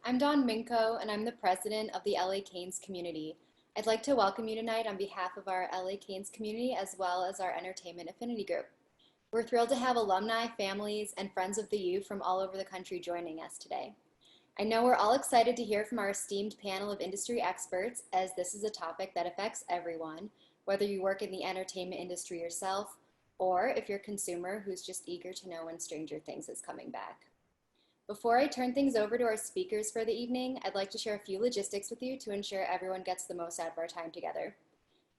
I'm Dawn Minko, and I'm the president of the LA Canes community. I'd like to welcome you tonight on behalf of our LA Canes community as well as our entertainment affinity group. We're thrilled to have alumni, families, and friends of the U from all over the country joining us today. I know we're all excited to hear from our esteemed panel of industry experts, as this is a topic that affects everyone, whether you work in the entertainment industry yourself, or if you're a consumer who's just eager to know when Stranger Things is coming back. Before I turn things over to our speakers for the evening, I'd like to share a few logistics with you to ensure everyone gets the most out of our time together.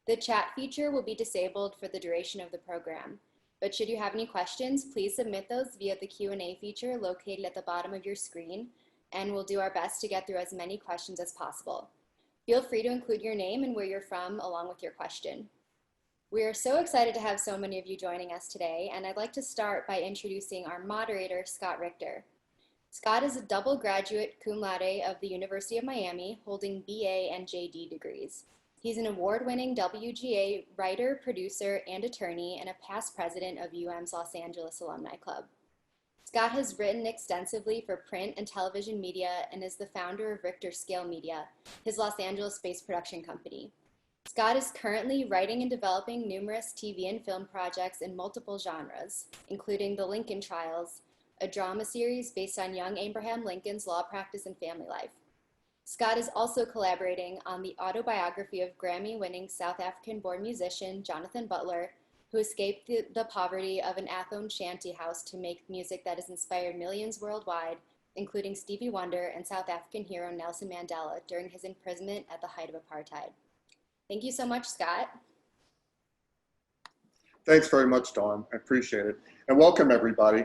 The chat feature will be disabled for the duration of the program, but should you have any questions, please submit those via the Q&A feature located at the bottom of your screen, and we'll do our best to get through as many questions as possible. Feel free to include your name and where you're from along with your question. We are so excited to have so many of you joining us today, and I'd like to start by introducing our moderator, Scott Richter. Scott is a double graduate cum laude of the University of Miami, holding BA and JD degrees. He's an award-winning WGA writer, producer, and attorney, and a past president of UM's Los Angeles Alumni Club. Scott has written extensively for print and television media and is the founder of Richter Scale Media, his Los Angeles-based production company. Scott is currently writing and developing numerous TV and film projects in multiple genres, including The Lincoln Trials, a drama series based on young Abraham Lincoln's law practice and family life. Scott is also collaborating on the autobiography of Grammy-winning South African-born musician Jonathan Butler, who escaped the poverty of an Athlone shanty house to make music that has inspired millions worldwide, including Stevie Wonder and South African hero Nelson Mandela during his imprisonment at the height of apartheid. Thank you so much, Scott. Thanks very much, Dawn. I appreciate it. And welcome, everybody.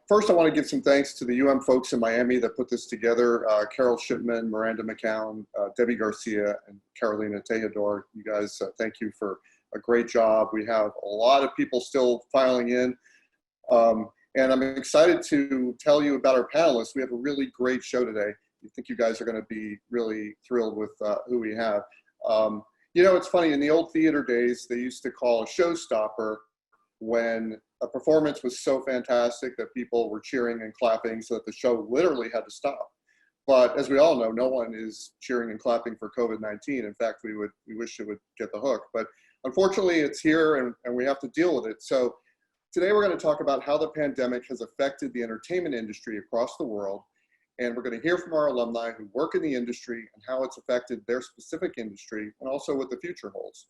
First, I want to give some thanks to the UM folks in Miami that put this together. Carol Shipman, Miranda McCown, Debbie Garcia, and Carolina Tejedor. You guys, thank you for a great job. We have a lot of people still filing in. And I'm excited to tell you about our panelists. We have a really great show today. I think you guys are going to be really thrilled with who we have. You know, it's funny, in the old theater days, they used to call a showstopper when a performance was so fantastic that people were cheering and clapping so that the show literally had to stop. But as we all know, no one is cheering and clapping for COVID-19. In fact, we wish it would get the hook. But unfortunately, it's here and we have to deal with it. So today we're going to talk about how the pandemic has affected the entertainment industry across the world. And we're going to hear from our alumni who work in the industry and how it's affected their specific industry and also what the future holds.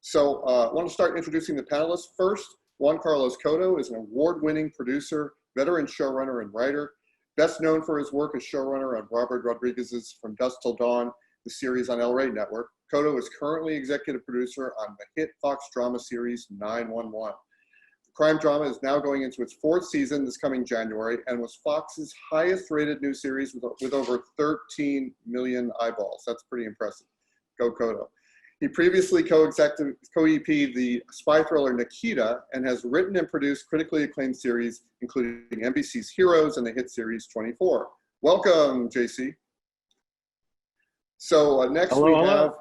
So I want to start introducing the panelists. First, Juan Cotto is an award-winning producer, veteran showrunner, and writer. Best known for his work as showrunner on Robert Rodriguez's From Dusk Till Dawn, the series on El Rey Network. Cotto is currently executive producer on the hit Fox drama series 911. The crime drama is now going into its 4th season this coming January and was Fox's highest rated new series with over 13 million eyeballs. That's pretty impressive. Go Cotto. He previously co-EP'd the spy thriller Nikita and has written and produced critically acclaimed series, including NBC's Heroes and the hit series 24. Welcome, JC. So next have,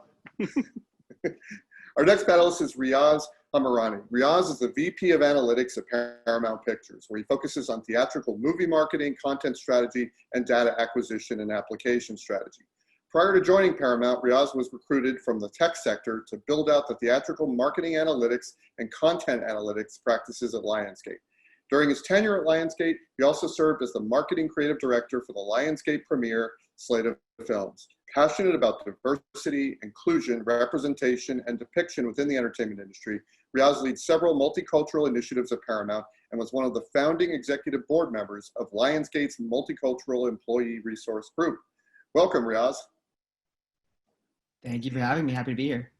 our next panelist is Riaz Hamirani. Riaz is the VP of Analytics at Paramount Pictures, where he focuses on theatrical movie marketing, content strategy, and data acquisition and application strategy. Prior to joining Paramount, Riaz was recruited from the tech sector to build out the theatrical marketing analytics and content analytics practices at Lionsgate. During his tenure at Lionsgate, he also served as the marketing creative director for the Lionsgate premiere slate of films. Passionate about diversity, inclusion, representation, and depiction within the entertainment industry, Riaz leads several multicultural initiatives at Paramount and was one of the founding executive board members of Lionsgate's Multicultural Employee Resource Group. Welcome, Riaz. Thank you for having me. Happy to be here.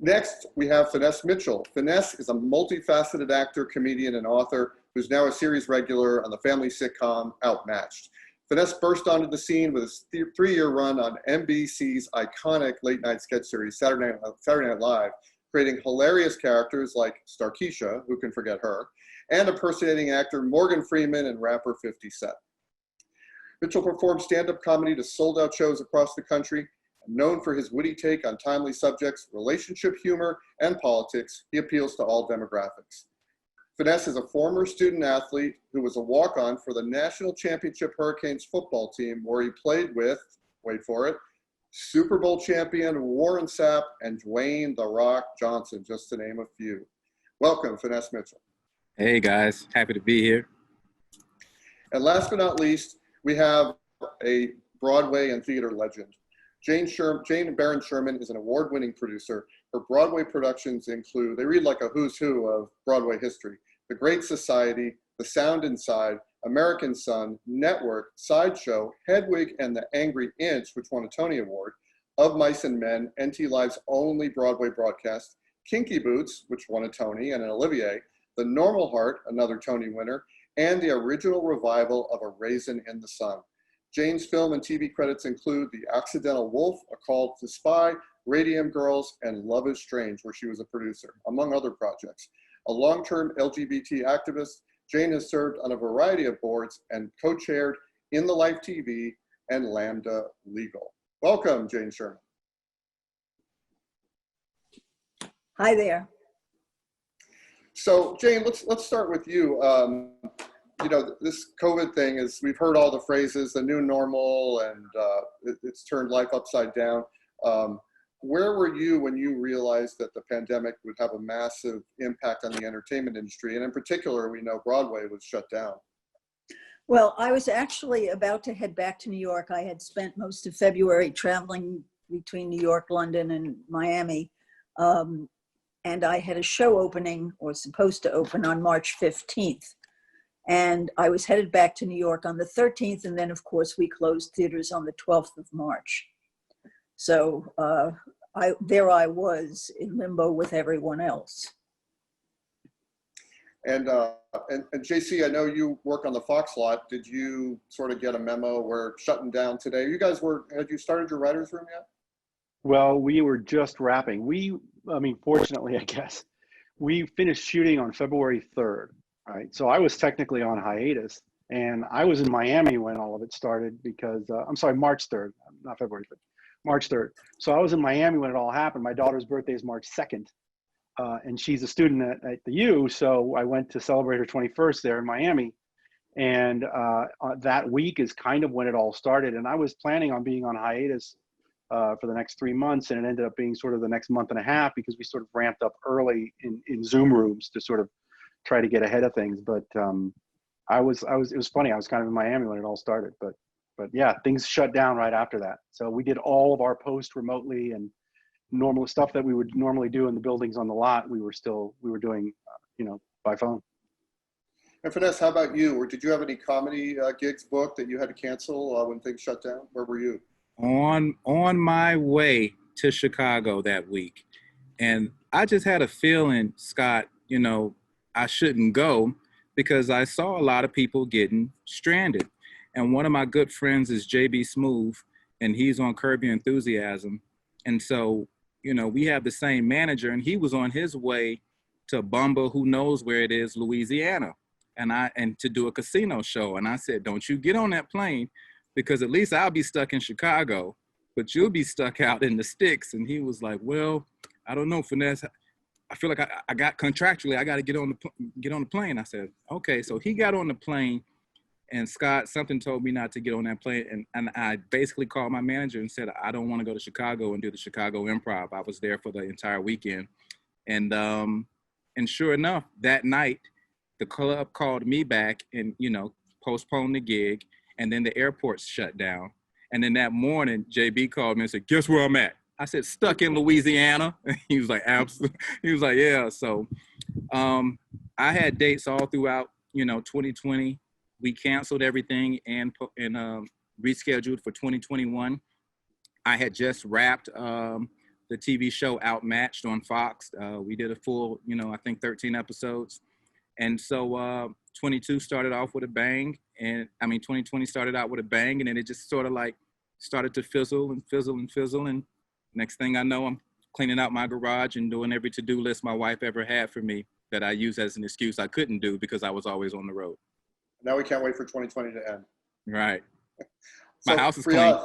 Next, we have Finesse Mitchell. Finesse is a multifaceted actor, comedian, and author who's now a series regular on the family sitcom Outmatched. Finesse burst onto the scene with his 3-year run on NBC's iconic late-night sketch series, Saturday Night Live, creating hilarious characters like Starkeisha, who can forget her, and impersonating actor Morgan Freeman and rapper 50 Cent. Mitchell performed stand-up comedy to sold-out shows across the country. Known for his witty take on timely subjects, relationship humor, and politics, he appeals to all demographics. Finesse is a former student athlete who was a walk-on for the national championship Hurricanes football team, where he played with, wait for it, Super Bowl champion Warren Sapp and Dwayne "The Rock" Johnson, just to name a few. Welcome, Finesse Mitchell. Hey guys, happy to be here. And last but not least, we have a Broadway and theater legend. Jane Baron Sherman is an award-winning producer. Her Broadway productions include, they read like a who's who of Broadway history: The Great Society, The Sound Inside, American Son, Network, Sideshow, Hedwig and the Angry Inch, which won a Tony Award, Of Mice and Men, NT Live's only Broadway broadcast, Kinky Boots, which won a Tony and an Olivier, The Normal Heart, another Tony winner, and the original revival of A Raisin in the Sun. Jane's film and TV credits include The Accidental Wolf, A Call to Spy, Radium Girls, and Love is Strange, where she was a producer, among other projects. A long-term LGBT activist, Jane has served on a variety of boards and co-chaired In the Life TV and Lambda Legal. Welcome, Jane Sherman. Hi there. So, Jane, let's start with you. You know, this COVID thing is, we've heard all the phrases, the new normal, and it's turned life upside down. Where were you when you realized that the pandemic would have a massive impact on the entertainment industry? And in particular, we know Broadway was shut down. Well, I was actually about to head back to New York. I had spent most of February traveling between New York, London, and Miami. And I had a show opening, or supposed to open, on March 15th. And I was headed back to New York on the 13th. And then, of course, we closed theaters on the 12th of March. So there I was in limbo with everyone else. And JC, I know you work on the Fox lot. Did you sort of get a memo, we're shutting down today? You guys had you started your writer's room yet? Well, we were just wrapping. Fortunately, I guess, we finished shooting on February 3rd, right? So I was technically on hiatus, and I was in Miami when all of it started because, March 3rd, not February 3rd, March 3rd. So I was in Miami when it all happened. My daughter's birthday is March 2nd, and she's a student at the U, so I went to celebrate her 21st there in Miami. And that week is kind of when it all started. And I was planning on being on hiatus for the next 3 months, and it ended up being sort of the next month and a half because we sort of ramped up early in Zoom rooms to sort of try to get ahead of things. But it was funny. I was kind of in Miami when it all started, but yeah, things shut down right after that. So we did all of our post remotely, and normal stuff that we would normally do in the buildings on the lot, we were doing, by phone. And Finesse, how about you? Or did you have any comedy gigs booked that you had to cancel when things shut down? Where were you? On my way to Chicago that week. And I just had a feeling, Scott, I shouldn't go because I saw a lot of people getting stranded. And one of my good friends is JB Smoove, and he's on Curb Your Enthusiasm. And so, we have the same manager, and he was on his way to Bumba, who knows where it is, Louisiana, and to do a casino show. And I said, don't you get on that plane, because at least I'll be stuck in Chicago, but you'll be stuck out in the sticks. And he was like, well, I don't know, Finesse. I feel like I got contractually, I got to get on the plane. I said, okay. So he got on the plane, and Scott, something told me not to get on that plane. And I basically called my manager and said, I don't want to go to Chicago and do the Chicago Improv. I was there for the entire weekend. And sure enough, that night, the club called me back and, postponed the gig. And then the airport shut down. And then that morning, JB called me and said, guess where I'm at? I said, stuck in Louisiana. He was like, absolutely. He was like, yeah. So I had dates all throughout, 2020. We canceled everything and rescheduled for 2021. I had just wrapped the TV show Outmatched on Fox. We did a full, I think 13 episodes. And so 22 started off with a bang. 2020 started out with a bang, and then it just sort of like started to fizzle and fizzle and fizzle. And next thing I know, I'm cleaning out my garage and doing every to-do list my wife ever had for me that I use as an excuse I couldn't do because I was always on the road. Now we can't wait for 2020 to end. Right. So, my house is clean.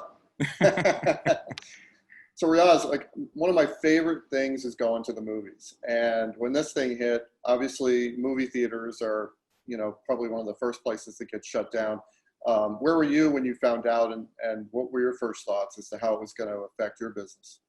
So Riaz, like one of my favorite things is going to the movies. And when this thing hit, obviously movie theaters are, you know, probably one of the first places that get shut down. Where were you when you found out, and what were your first thoughts as to how it was going to affect your business?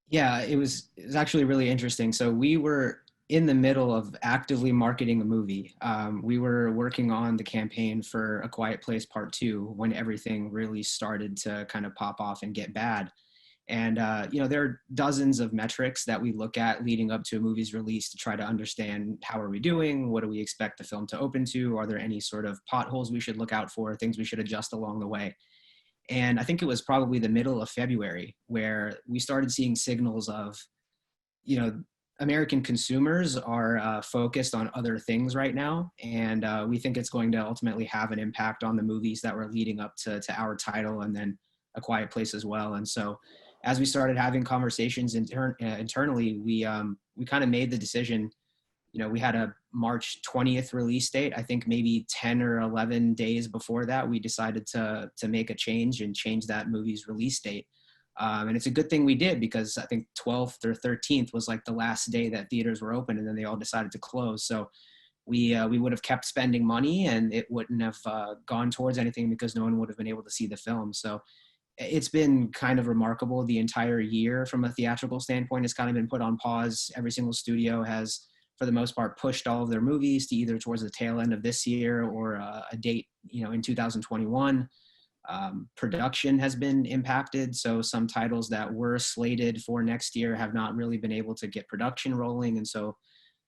Yeah, it was actually really interesting. So we were in the middle of actively marketing a movie. We were working on the campaign for A Quiet Place Part 2 when everything really started to kind of pop off and get bad. And, you know, there are dozens of metrics that we look at leading up to a movie's release to try to understand how are we doing, what do we expect the film to open to, are there any sort of potholes we should look out for, things we should adjust along the way. And I think it was probably the middle of February where we started seeing signals of, you know, American consumers are focused on other things right now. And we think it's going to ultimately have an impact on the movies that were leading up to our title and then A Quiet Place as well. And so as we started having conversations internally, we kind of made the decision. You know, we had a March 20th release date. I think maybe 10 or 11 days before that, we decided to make a change and change that movie's release date. And it's a good thing we did, because I think 12th or 13th was like the last day that theaters were open, and then they all decided to close. So we would have kept spending money and it wouldn't have gone towards anything because no one would have been able to see the film. So it's been kind of remarkable. The entire year from a theatrical standpoint has kind of been put on pause. Every single studio has, for the most part, pushed all of their movies to either towards the tail end of this year or a date, you know, in 2021. Production has been impacted. So some titles that were slated for next year have not really been able to get production rolling. And so,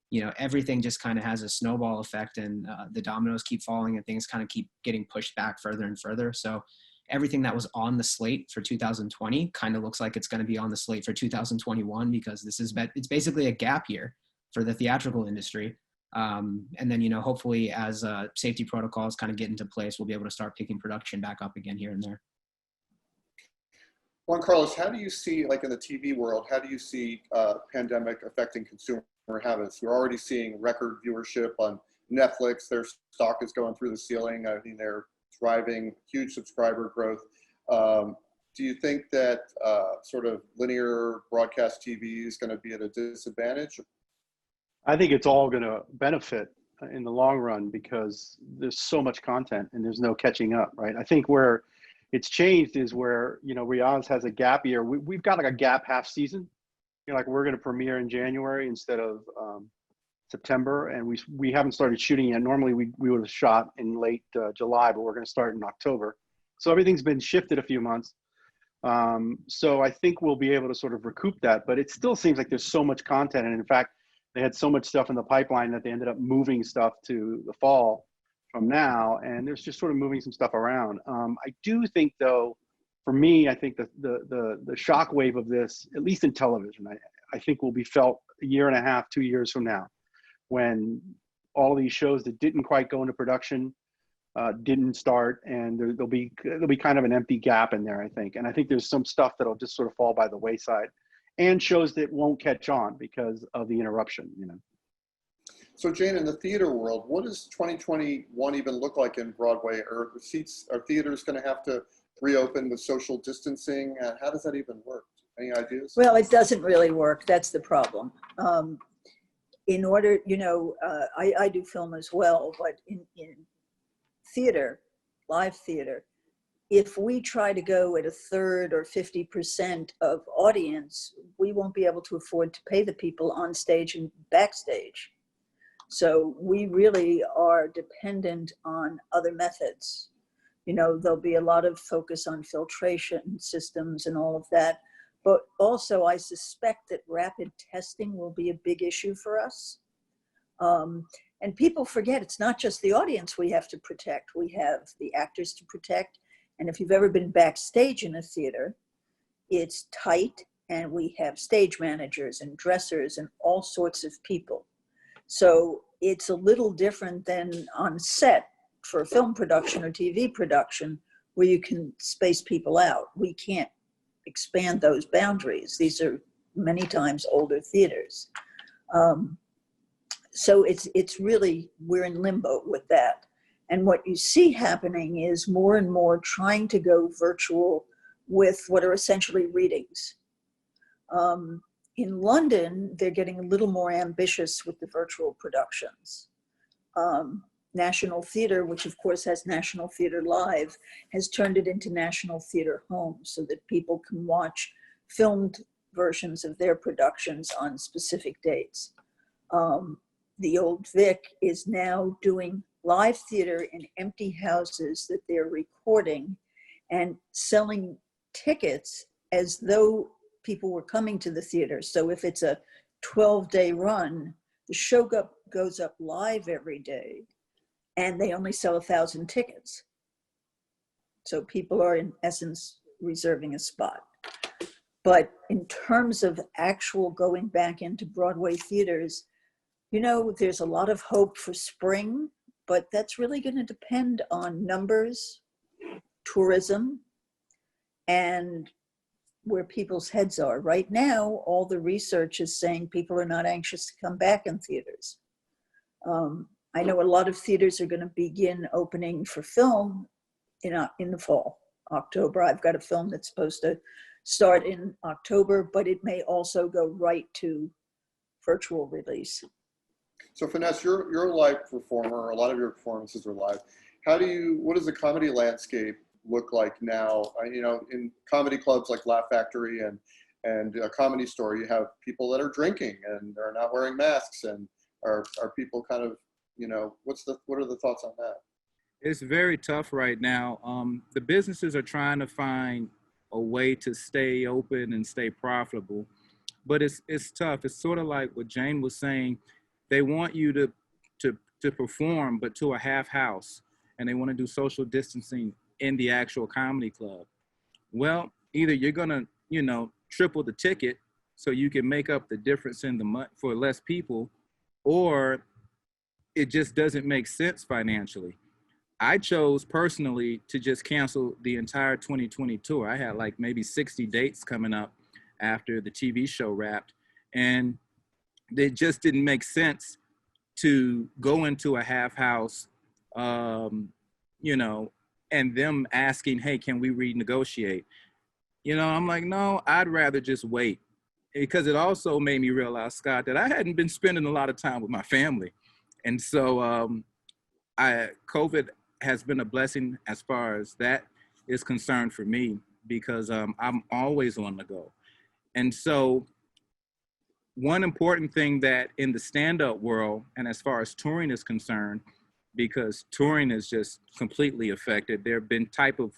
you know, everything just kind of has a snowball effect, and the dominoes keep falling and things kind of keep getting pushed back further and further. So everything that was on the slate for 2020 kind of looks like it's going to be on the slate for 2021, because it's basically a gap year for the theatrical industry. And then, you know, hopefully as safety protocols kind of get into place, we'll be able to start picking production back up again here and there. Juan Carlos, how do you see, like in the TV world, how do you see pandemic affecting consumer habits? We're already seeing record viewership on Netflix. Their stock is going through the ceiling. I mean, they're driving huge subscriber growth. Do you think that sort of linear broadcast TV is going to be at a disadvantage? I think it's all going to benefit in the long run because there's so much content and there's no catching up, right? I think where it's changed is where, you know, Riaz has a gap year. We've got like a gap half season. You know, like we're going to premiere in January instead of September, and we haven't started shooting yet. Normally we would have shot in late July, but we're going to start in October. So everything's been shifted a few months. So I think we'll be able to sort of recoup that, but it still seems like there's so much content. And in fact, they had so much stuff in the pipeline that they ended up moving stuff to the fall from now. And there's just sort of moving some stuff around. I do think though, for me, I think the shock wave of this, at least in television, I think will be felt a year and a half, 2 years from now, when all these shows that didn't quite go into production didn't start, and there'll be kind of an empty gap in there, I think. And I think there's some stuff that'll just sort of fall by the wayside, and shows that won't catch on because of the interruption, you know. So Jane, in the theater world, what does 2021 even look like in Broadway? Are theaters going to have to reopen with social distancing? How does that even work? Any ideas? Well, it doesn't really work. That's the problem. In order, you know, I do film as well, but in theater, live theater, if we try to go at a third or 50% of audience, we won't be able to afford to pay the people on stage and backstage. So we really are dependent on other methods. You know, there'll be a lot of focus on filtration systems and all of that. But also, I suspect that rapid testing will be a big issue for us. And people forget it's not just the audience we have to protect. We have the actors to protect. And if you've ever been backstage in a theater, it's tight, and we have stage managers and dressers and all sorts of people. So it's a little different than on set for a film production or TV production, where you can space people out. We can't expand those boundaries. These are many times older theaters. So it's really, we're in limbo with that. And what you see happening is more and more trying to go virtual with what are essentially readings. In London, they're getting a little more ambitious with the virtual productions. National Theatre, which of course has National Theatre Live, has turned it into National Theatre Home so that people can watch filmed versions of their productions on specific dates. The Old Vic is now doing live theater in empty houses that they're recording and selling tickets as though people were coming to the theater. So if it's a 12-day run, the show goes up live every day, and they only sell 1,000 tickets. So people are in essence reserving a spot. But in terms of actual going back into Broadway theaters, you know, there's a lot of hope for spring, but that's really going to depend on numbers, tourism, and where people's heads are. Right now, all the research is saying people are not anxious to come back in theaters. I know a lot of theaters are going to begin opening for film in the fall, October. I've got a film that's supposed to start in October, but it may also go right to virtual release. So Finesse, you're a live performer. A lot of your performances are live. What does the comedy landscape look like now? You know, in comedy clubs like Laugh Factory and a Comedy Store, you have people that are drinking and they're not wearing masks, and are people kind of, you know, what are the thoughts on that? It's very tough right now. The businesses are trying to find a way to stay open and stay profitable, but it's tough. It's sort of like what Jane was saying. They want you to perform, but to a half house, and they want to do social distancing in the actual comedy club. Well, either you're gonna, you know, triple the ticket so you can make up the difference in the month for less people, or it just doesn't make sense financially. I chose personally to just cancel the entire 2020 tour. I had like maybe 60 dates coming up after the TV show wrapped, and it just didn't make sense to go into a half house, you know, and them asking, hey, can we renegotiate? You know, I'm like, no, I'd rather just wait. Because it also made me realize, Scott, that I hadn't been spending a lot of time with my family. And so COVID has been a blessing as far as that is concerned for me, because I'm always on the go. And so one important thing that in the stand-up world, and as far as touring is concerned, because touring is just completely affected, there have been type of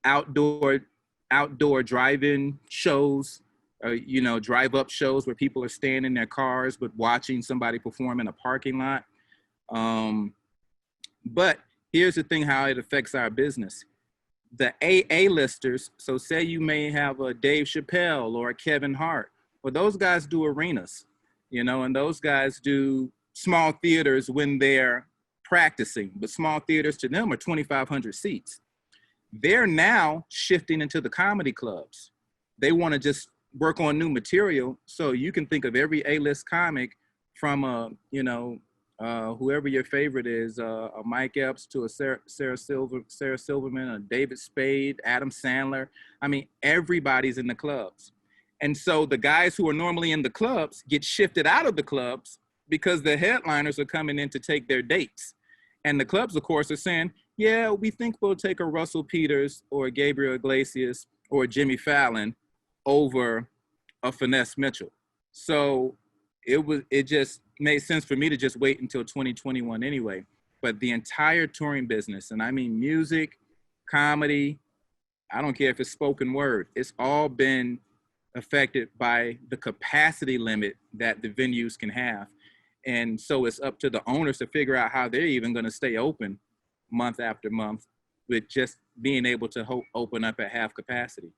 outdoor drive-in shows, you know, drive-up shows where people are staying in their cars but watching somebody perform in a parking lot. But here's the thing, how it affects our business. The A-listers, so say you may have a Dave Chappelle or a Kevin Hart, well, those guys do arenas, you know, and those guys do small theaters when they're practicing, but small theaters to them are 2,500 seats. They're now shifting into the comedy clubs. They want to just work on new material. So you can think of every A-list comic from you know, whoever your favorite is, a Mike Epps to a Sarah Silverman, a David Spade, Adam Sandler. I mean, everybody's in the clubs. And so the guys who are normally in the clubs get shifted out of the clubs because the headliners are coming in to take their dates. And the clubs, of course, are saying, yeah, we think we'll take a Russell Peters or a Gabriel Iglesias or a Jimmy Fallon over a Finesse Mitchell. So it just made sense for me to just wait until 2021 anyway. But the entire touring business, and I mean music, comedy, I don't care if it's spoken word, it's all been affected by the capacity limit that the venues can have. And so it's up to the owners to figure out how they're even going to stay open month after month with just being able to open up at half capacity.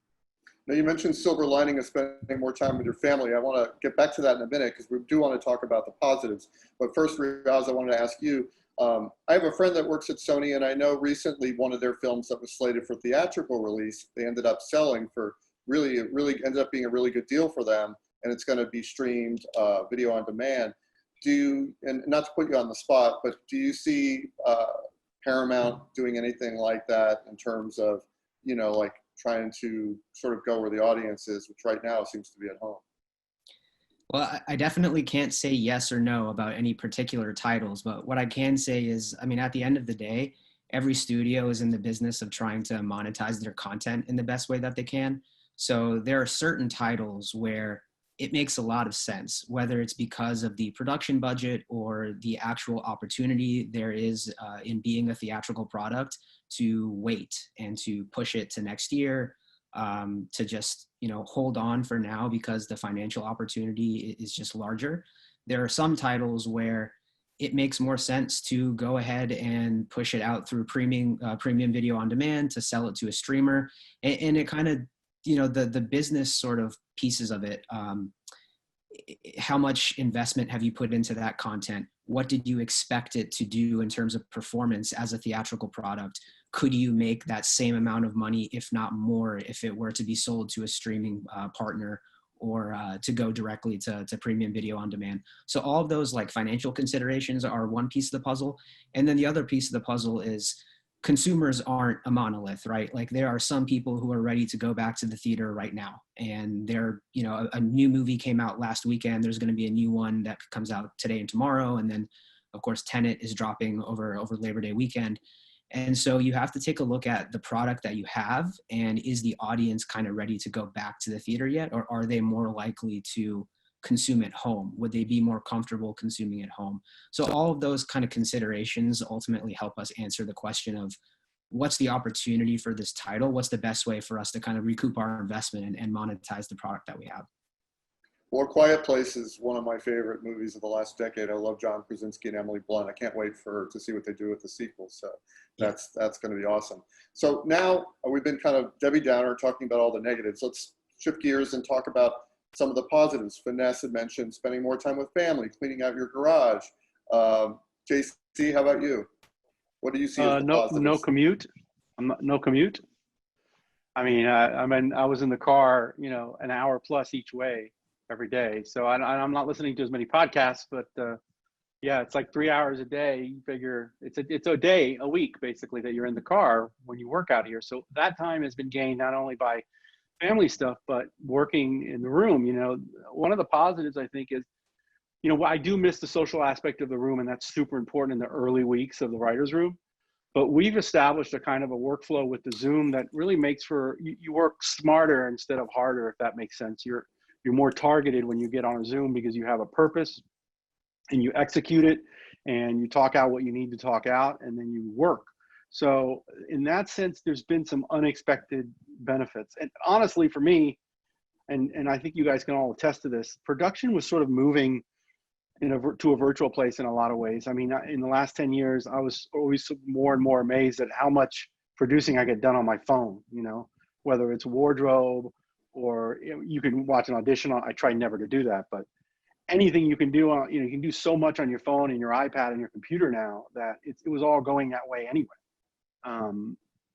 Now, you mentioned silver lining of spending more time with your family. I want to get back to that in a minute because we do want to talk about the positives. But first, Riaz, I wanted to ask you, I have a friend that works at Sony, and I know recently one of their films that was slated for theatrical release, they ended up selling for it really ended up being a really good deal for them, and it's going to be streamed video on demand. And not to put you on the spot, but do you see Paramount doing anything like that in terms of, you know, like trying to sort of go where the audience is, which right now seems to be at home? Well, I definitely can't say yes or no about any particular titles, but what I can say is, I mean, at the end of the day, every studio is in the business of trying to monetize their content in the best way that they can. So there are certain titles where it makes a lot of sense, whether it's because of the production budget or the actual opportunity there is in being a theatrical product, to wait and to push it to next year, to just, hold on for now because the financial opportunity is just larger. There are some titles where it makes more sense to go ahead and push it out through premium video on demand, to sell it to a streamer. And it kind of, the business sort of pieces of it. How much investment have you put into that content? What did you expect it to do in terms of performance as a theatrical product? Could you make that same amount of money, if not more, if it were to be sold to a streaming partner, or to go directly to premium video on demand? So all of those like financial considerations are one piece of the puzzle. And then the other piece of the puzzle is consumers aren't a monolith, right? Like there are some people who are ready to go back to the theater right now. And a new movie came out last weekend. There's going to be a new one that comes out today and tomorrow. And then of course, Tenet is dropping over Labor Day weekend. And so you have to take a look at the product that you have, and is the audience kind of ready to go back to the theater yet? Or are they more likely to consume at home? Would they be more comfortable consuming at home? So all of those kind of considerations ultimately help us answer the question of what's the opportunity for this title? What's the best way for us to kind of recoup our investment and monetize the product that we have? Well, Quiet Place is one of my favorite movies of the last decade. I love John Krasinski and Emily Blunt. I can't wait to see what they do with the sequel. So that's going to be awesome. So now we've been kind of Debbie Downer talking about all the negatives. Let's shift gears and talk about some of the positives. Finesse had mentioned spending more time with family, cleaning out your garage. JC, how about you? What do you see as the positives? No commute. No commute. I mean, I was in the car, an hour plus each way every day. So I'm not listening to as many podcasts, but it's like 3 hours a day. You figure it's a day a week basically that you're in the car when you work out here. So that time has been gained not only by family stuff, but working in the room. One of the positives I think is, I do miss the social aspect of the room, and that's super important in the early weeks of the writer's room. But we've established a kind of a workflow with the Zoom that really makes for you work smarter instead of harder, if that makes sense. You're more targeted when you get on a Zoom because you have a purpose and you execute it and you talk out what you need to talk out, and then you work. So in that sense, there's been some unexpected benefits. And honestly, for me, and I think you guys can all attest to this, production was sort of moving to a virtual place in a lot of ways. I mean, in the last 10 years, I was always more and more amazed at how much producing I get done on my phone, whether it's wardrobe or you can watch an audition. I try never to do that, but anything you can do you can do so much on your phone and your iPad and your computer now that it was all going that way anyway.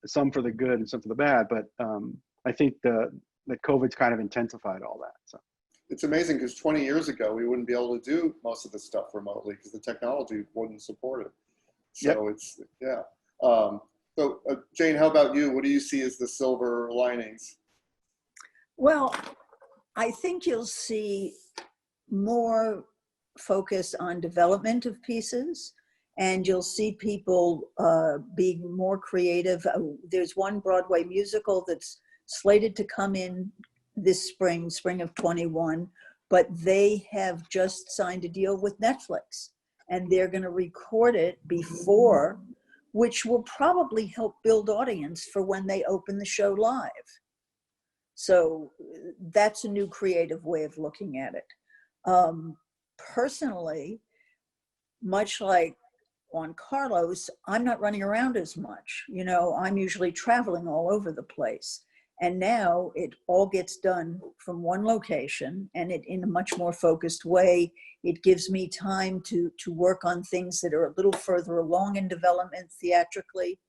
Some for the good and some for the bad, but I think that COVID's kind of intensified all that. So it's amazing because 20 years ago, we wouldn't be able to do most of this stuff remotely because the technology wouldn't support it. So So Jane, how about you? What do you see as the silver linings? Well, I think you'll see more focus on development of pieces, and you'll see people being more creative. There's one Broadway musical that's slated to come in this spring of 21, but they have just signed a deal with Netflix, and they're going to record it before, which will probably help build audience for when they open the show live. So that's a new creative way of looking at it. Personally, much like Juan Carlos, I'm not running around as much. I'm usually traveling all over the place. And now it all gets done from one location, and it in a much more focused way. It gives me time to work on things that are a little further along in development theatrically.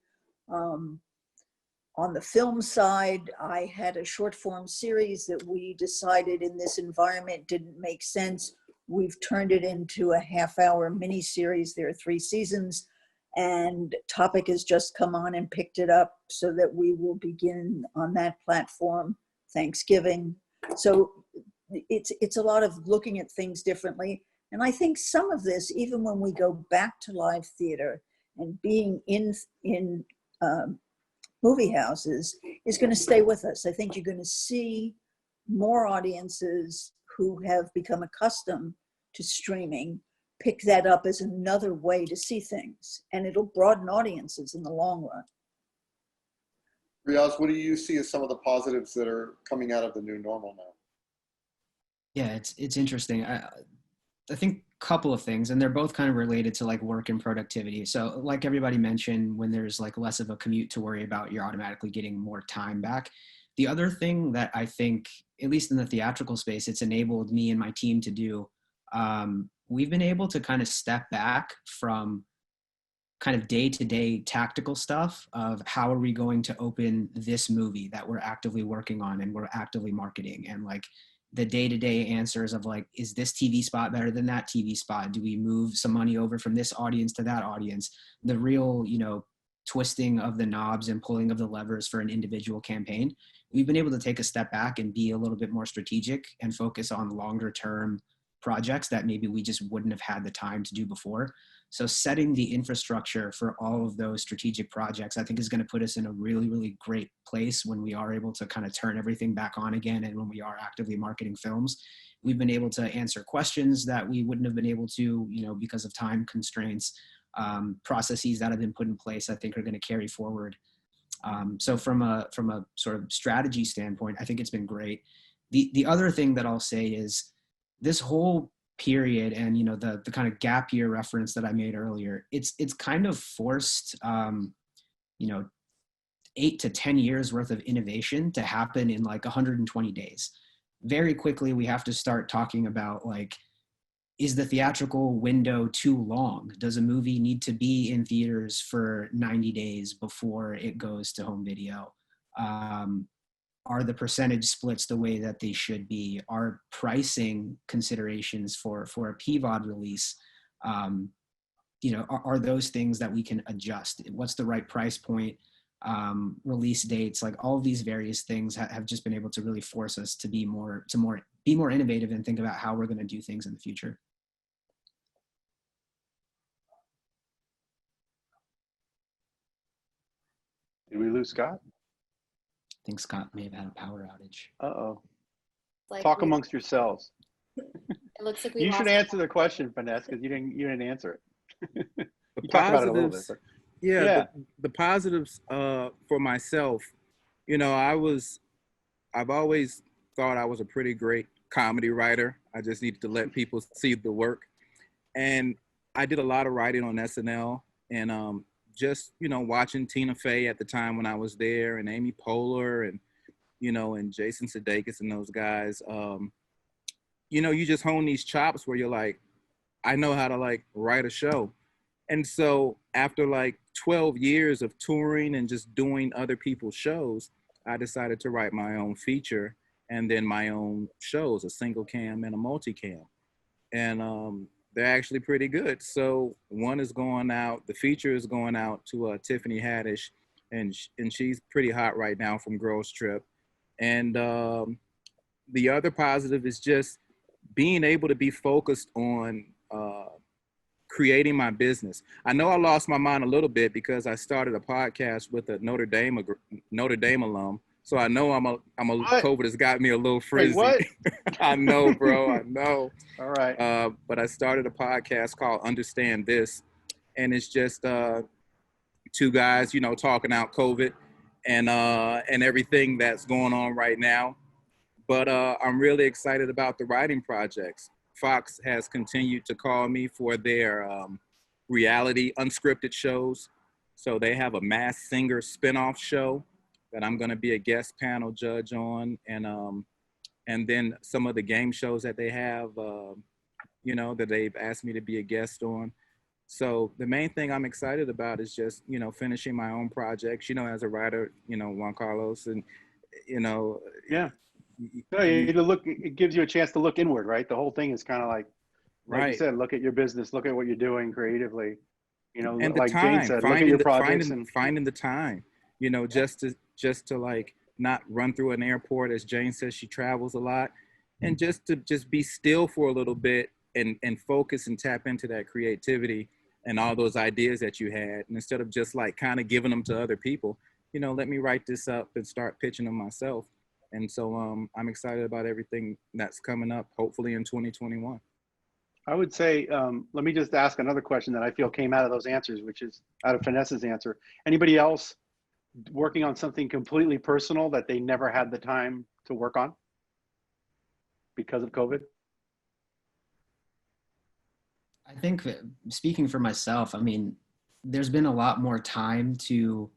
On the film side, I had a short form series that we decided in this environment didn't make sense. We've turned it into a half-hour mini series. There are 3 seasons, And Topic has just come on and picked it up so that we will begin on that platform Thanksgiving. So it's a lot of looking at things differently. And I think some of this, even when we go back to live theater and being in movie houses, is going to stay with us. I think you're going to see more audiences who have become accustomed to streaming pick that up as another way to see things, and it'll broaden audiences in the long run. Riaz, what do you see as some of the positives that are coming out of the new normal now? Yeah, it's interesting. I think a couple of things, and they're both kind of related to like work and productivity. So like everybody mentioned, when there's like less of a commute to worry about, you're automatically getting more time back. The other thing that I think, at least in the theatrical space, it's enabled me and my team to do, we've been able to kind of step back from kind of day-to-day tactical stuff of how are we going to open this movie that we're actively working on and we're actively marketing, and like the day-to-day answers of like, is this TV spot better than that TV spot? Do we move some money over from this audience to that audience? The real, twisting of the knobs and pulling of the levers for an individual campaign. We've been able to take a step back and be a little bit more strategic and focus on longer term projects that maybe we just wouldn't have had the time to do before. So setting the infrastructure for all of those strategic projects, I think, is going to put us in a really, really great place when we are able to kind of turn everything back on again. And when we are actively marketing films, we've been able to answer questions that we wouldn't have been able to, because of time constraints. Processes that have been put in place, I think, are going to carry forward. So from a sort of strategy standpoint, I think it's been great. The other thing that I'll say is this whole period, and the kind of gap year reference that I made earlier, it's kind of forced 8 to 10 years worth of innovation to happen in like 120 days. Very quickly, we have to start talking about like, is the theatrical window too long? Does a movie need to be in theaters for 90 days before it goes to home video? Are the percentage splits the way that they should be? Are pricing considerations for a PVOD release, are those things that we can adjust? What's the right price point? Release dates, like all of these various things have just been able to really force us to be more innovative and think about how we're going to do things in the future. Did we lose Scott? I think Scott may have had a power outage. Uh-oh. Like Talk amongst yourselves. It looks like we You lost should answer the question, Finesse, because you didn't answer it. The You talked about it a little bit. positives, But yeah. The positives for myself, I've always thought I was a pretty great comedy writer. I just needed to let people see the work. And I did a lot of writing on SNL, and just, watching Tina Fey at the time when I was there, and Amy Poehler, and, and Jason Sudeikis and those guys, you just hone these chops where you're like, I know how to like write a show. And so after like 12 years of touring and just doing other people's shows, I decided to write my own feature and then my own shows, a single cam and a multicam. And they're actually pretty good. So one is going out, the feature is going out to Tiffany Haddish, and she's pretty hot right now from Girls Trip. And the other positive is just being able to be focused on creating my business. I know I lost my mind a little bit because I started a podcast with a Notre Dame alum. So I know I'm a COVID has got me a little frizzy. Wait, what? I know, bro. I know. All right. But I started a podcast called Understand This, and it's just two guys, talking out COVID and everything that's going on right now. But I'm really excited about the writing projects. Fox has continued to call me for their reality unscripted shows. So they have a Masked Singer spinoff show that I'm going to be a guest panel judge on, and then some of the game shows that they have, that they've asked me to be a guest on. So the main thing I'm excited about is just, finishing my own projects, as a writer, Juan Carlos, and, Yeah. No, it gives you a chance to look inward, right? The whole thing is kind of like you said, look at your business, look at what you're doing creatively, You know, And the like Jane time, said, look at your projects finding the time, you know, just to like not run through an airport. As Jane says, she travels a lot, and just to just be still for a little bit and focus and tap into that creativity and all those ideas that you had. And instead of just like kind of giving them to other people, you know, let me write this up and start pitching them myself. And so I'm excited about everything that's coming up, hopefully in 2021. I would say, let me just ask another question that I feel came out of those answers, which is out of Finesse's answer. Anybody else working on something completely personal that they never had the time to work on because of COVID? I think speaking for myself, I mean, there's been a lot more time to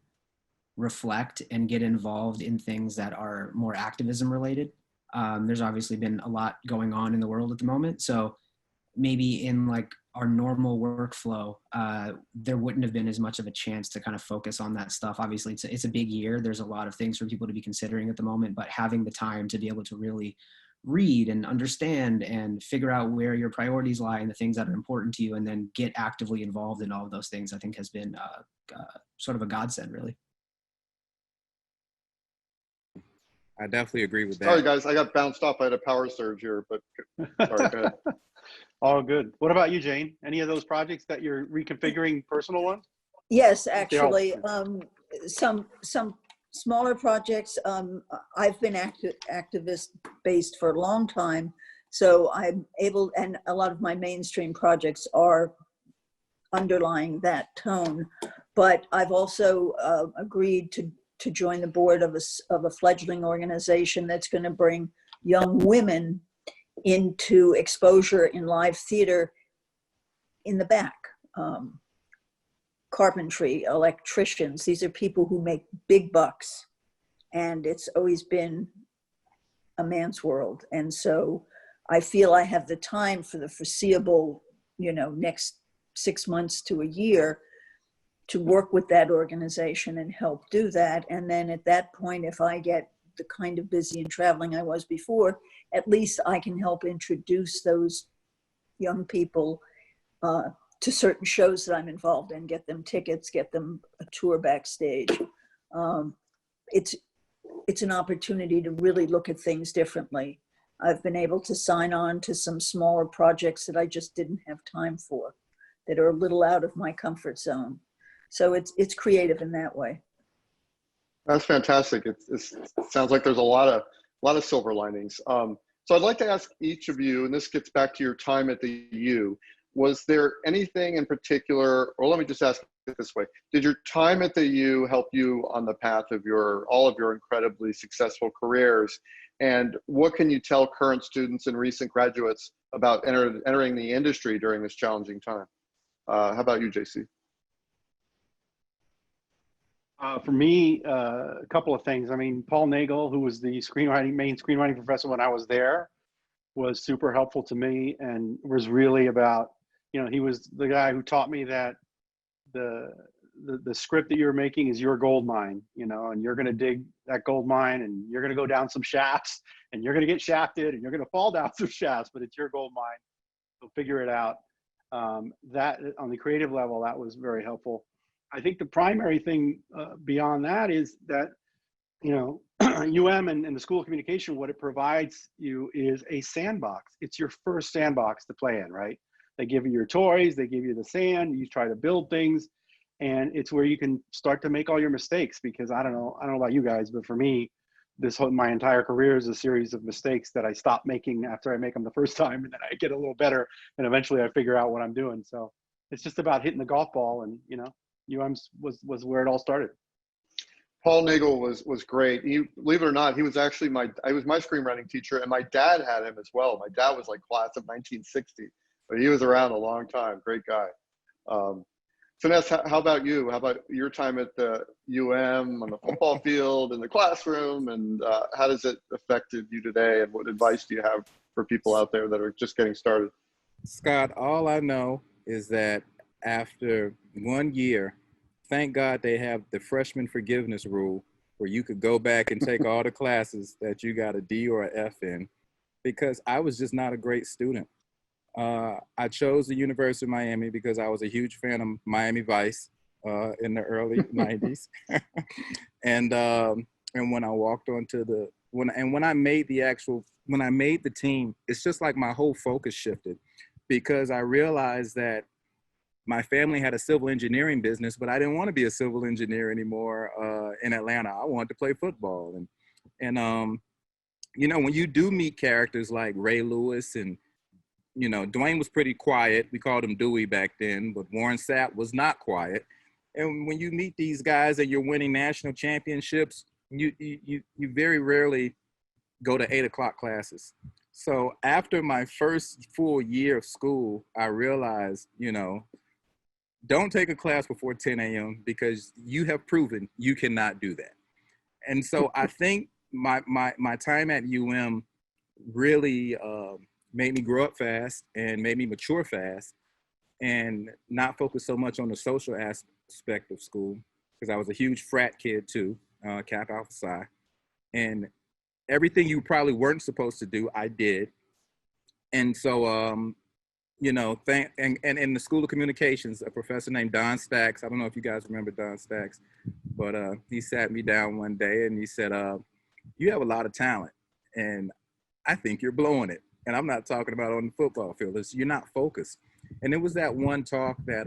reflect and get involved in things that are more activism related. There's obviously been a lot going on in the world at the moment. So maybe in like our normal workflow, there wouldn't have been as much of a chance to kind of focus on that stuff. Obviously, it's a big year. There's a lot of things for people to be considering at the moment, but having the time to be able to really read and understand and figure out where your priorities lie and the things that are important to you, and then get actively involved in all of those things, I think has been sort of a godsend, really. I definitely agree with that. Sorry, guys, I got bounced off. I had a power surge here, but sorry, go ahead. All good. What about you, Jane? Any of those projects that you're reconfiguring, personal ones? Yes, actually, some smaller projects. I've been activist based for a long time, so I'm able, and a lot of my mainstream projects are underlying that tone. But I've also agreed to join the board of a fledgling organization that's going to bring young women into exposure in live theater in the back. Carpentry, electricians, these are people who make big bucks, and it's always been a man's world. And so I feel I have the time for the foreseeable, you know, next 6 months to a year to work with that organization and help do that. And then at that point, if I get the kind of busy and traveling I was before, at least I can help introduce those young people to certain shows that I'm involved in, get them tickets, get them a tour backstage. It's an opportunity to really look at things differently. I've been able to sign on to some smaller projects that I just didn't have time for, that are a little out of my comfort zone. So it's creative in that way. That's fantastic. It sounds like there's a lot of silver linings. So I'd like to ask each of you, and this gets back to your time at the U, was there anything in particular, or let me just ask it this way, did your time at the U help you on the path of all of your incredibly successful careers? And what can you tell current students and recent graduates about entering the industry during this challenging time? How about you, JC? For me, a couple of things. I mean, Paul Nagel, who was the main screenwriting professor when I was there, was super helpful to me, and was really about, you know, he was the guy who taught me that the script that you're making is your gold mine, you know, and you're going to dig that gold mine, and you're going to go down some shafts, and you're going to get shafted, and you're going to fall down some shafts, but it's your gold mine. So figure it out. That on the creative level, that was very helpful. I think the primary thing beyond that is that, you know, UM and the School of Communication, what it provides you is a sandbox. It's your first sandbox to play in, right? They give you your toys, they give you the sand, you try to build things, and it's where you can start to make all your mistakes. Because I don't know about you guys, but for me, my entire career is a series of mistakes that I stop making after I make them the first time, and then I get a little better, and eventually I figure out what I'm doing. So it's just about hitting the golf ball, and, you know, UM was where it all started. Paul Nagel was great. Believe it or not, he was actually my screenwriting teacher, and my dad had him as well. My dad was like class of 1960, but he was around a long time. Great guy. Finesse, how about you? How about your time at the UM on the football field, in the classroom, and how does it affected you today? And what advice do you have for people out there that are just getting started? Scott, all I know is that after 1 year, thank God they have the freshman forgiveness rule, where you could go back and take all the classes that you got a D or an F in, because I was just not a great student. I chose the University of Miami because I was a huge fan of Miami Vice in the early 90s. And when I walked onto when I made the team, it's just like my whole focus shifted, because I realized that my family had a civil engineering business, but I didn't want to be a civil engineer anymore in Atlanta. I wanted to play football. And you know, when you do meet characters like Ray Lewis and, you know, Dwayne was pretty quiet. We called him Dewey back then, but Warren Sapp was not quiet. And when you meet these guys and you're winning national championships, you very rarely go to 8 o'clock classes. So after my first full year of school, I realized, you know, don't take a class before 10 a.m. because you have proven you cannot do that. And so I think my time at UM really made me grow up fast and made me mature fast and not focus so much on the social aspect of school, because I was a huge frat kid too, Kappa Alpha Psi. And everything you probably weren't supposed to do, I did. And so, you know, and in the School of Communications, a professor named Don Stacks, I don't know if you guys remember Don Stacks, but he sat me down one day and he said, you have a lot of talent and I think you're blowing it. And I'm not talking about on the football field, you're not focused. And it was that one talk that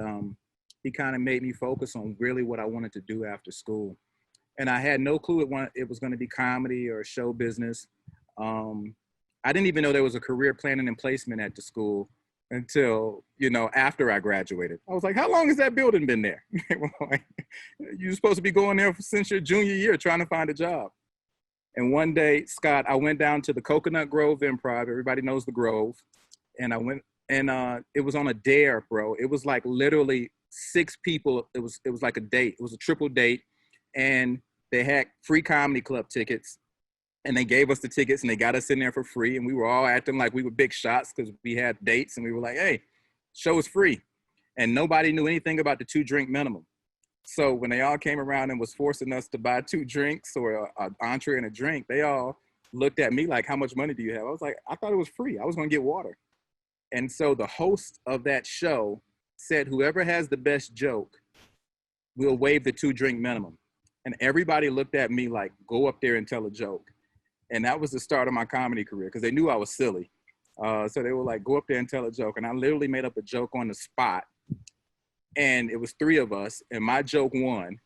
he kind of made me focus on really what I wanted to do after school. And I had no clue it was going to be comedy or show business. I didn't even know there was a career planning and placement at the school until, you know, after I graduated. I was like, how long has that building been there? You're supposed to be going there since your junior year trying to find a job. And one day, Scott, I went down to the Coconut Grove Improv. Everybody knows the Grove. And I went, and it was on a dare, bro. It was like literally 6 people. It was like a date. It was a triple date. And they had free comedy club tickets. And they gave us the tickets and they got us in there for free. And we were all acting like we were big shots because we had dates. And we were like, hey, show is free. And nobody knew anything about the 2-drink minimum. So when they all came around and was forcing us to buy 2 drinks or an entree and a drink, they all looked at me like, how much money do you have? I was like, I thought it was free. I was going to get water. And so the host of that show said, whoever has the best joke will waive the 2-drink minimum. And everybody looked at me like, go up there and tell a joke. And that was the start of my comedy career because they knew I was silly. So they were like, go up there and tell a joke. And I literally made up a joke on the spot. And it was 3 of us, and my joke won.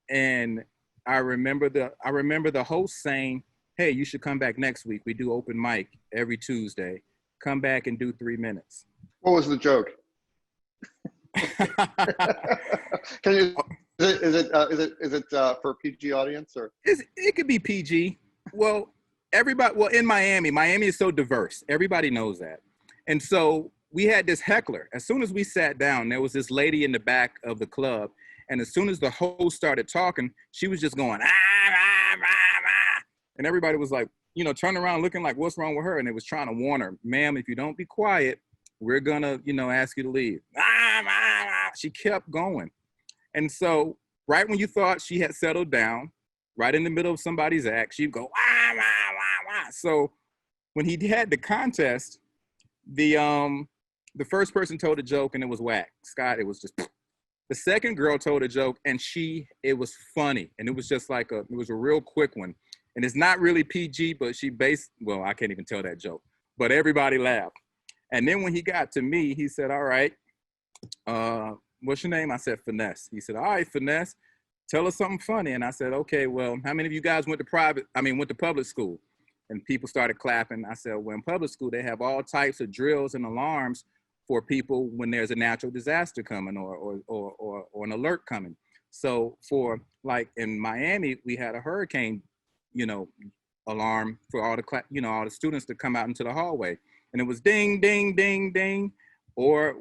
And I remember the host saying, hey, you should come back next week. We do open mic every Tuesday. Come back and do 3 minutes. What was the joke? Is it for a PG audience or? It could be PG. Well, in Miami is so diverse. Everybody knows that. And so we had this heckler. As soon as we sat down, there was this lady in the back of the club. And as soon as the host started talking, she was just going, ah, ah, ah, ah. And everybody was like, you know, turning around looking like, what's wrong with her? And it was trying to warn her, ma'am, if you don't be quiet, we're gonna, you know, ask you to leave. Ah, ah, ah. She kept going. And so right when you thought she had settled down, right in the middle of somebody's act, she'd go, ah, ah, ah, ah. So when he had the contest, the first person told a joke and it was whack. Scott, it was just, the second girl told a joke and it was funny. And it was just like it was a real quick one. And it's not really PG, but well, I can't even tell that joke, but everybody laughed. And then when he got to me, he said, all right, what's your name? I said, Finesse. He said, all right, Finesse, tell us something funny. And I said, okay, well, how many of you guys went to public school? And people started clapping. I said, well, in public school, they have all types of drills and alarms for people when there's a natural disaster coming or an alert coming. So for like in Miami, we had a hurricane, you know, alarm for all the students to come out into the hallway. And it was ding, ding, ding, ding. Or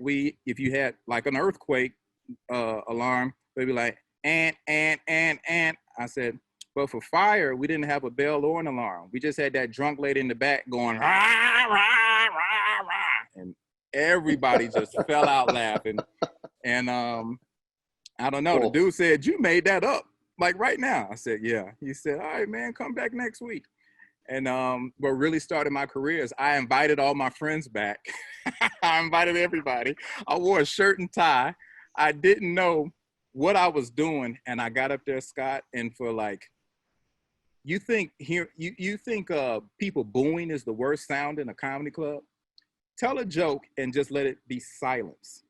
if you had like an earthquake alarm, they'd be like, and. I said, but for fire, we didn't have a bell or an alarm. We just had that drunk lady in the back going, rah, rah, rah, rah. And everybody just fell out laughing. And I don't know, cool. The dude said, you made that up, like right now. I said, yeah. He said, all right, man, come back next week. And what really started my career is I invited all my friends back. I invited everybody. I wore a shirt and tie. I didn't know what I was doing. And I got up there, Scott, and for like, you think people booing is the worst sound in a comedy club? Tell a joke and just let it be silence.